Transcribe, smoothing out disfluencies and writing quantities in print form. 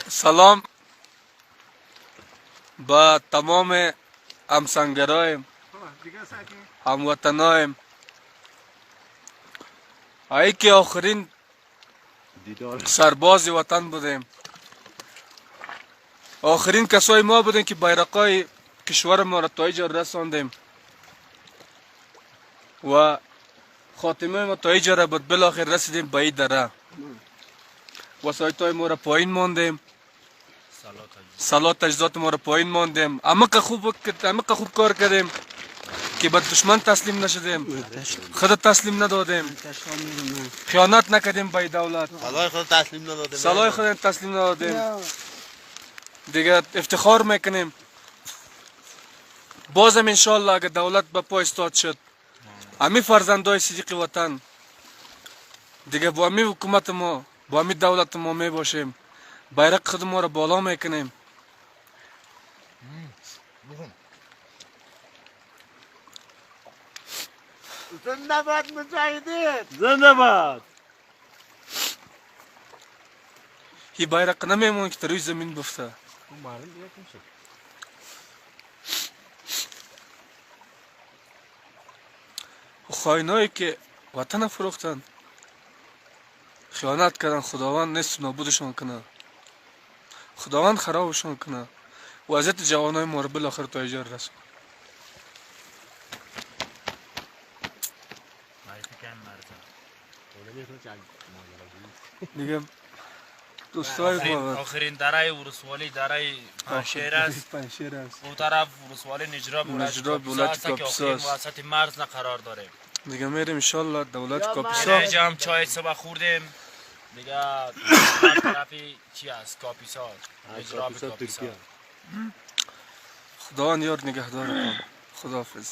سلام با تمام همسنگرایم هموطنایم. ای که آخرین سرباز وطن بودیم، آخرین کسای ما بودیم که بیرقای کشور ما را تا اینجا رساندیم و خاتمه ما تا اینجا را بود. بالاخره رسیدیم به این دره. وسایتای ما را پایین ماندیم، سلات تجهیزات ما را پایین ماندیم. اما که خوب کار کردیم که به دشمن تسلیم نشدیم، خود تسلیم ندادیم، خیانت نکردیم به دولت، سلاح خود تسلیم ندادیم. دیگه افتخار میکنیم. بازم انشالله اگر دولت به پا استاد شد، امی فرزندای صدیق وطن دیگه با امی حکومت ما، با امی دولت ما می باشیم، بیرق خود ما را بالا میکنیم. زنده باد مجاهدین، زنده باد. این بیرق نمیمونه که روی زمین بفته. خائنایی که وطن فروختن، خیانت کردن، خداوند نیست نابودشان کنه، خداوند خرابشان کنه. وضعیت جوانای ما رو بالاخره تا اینجا رسون. دیگه دوستای ما آخرین دره ولسوالی دره پنشیر است. اون طرف ولسوالی نجراب ولایت کاپیسا است که وسط مرز قرار داره. دیگه میریم ان شاء الله دولت کاپیسا. اینجا هم چای صبح خوردیم. دیگه طرفی چی است؟ کاپیسا. نجراب کاپیسا. خداوند یار نگهدار کنه. خداحافظ.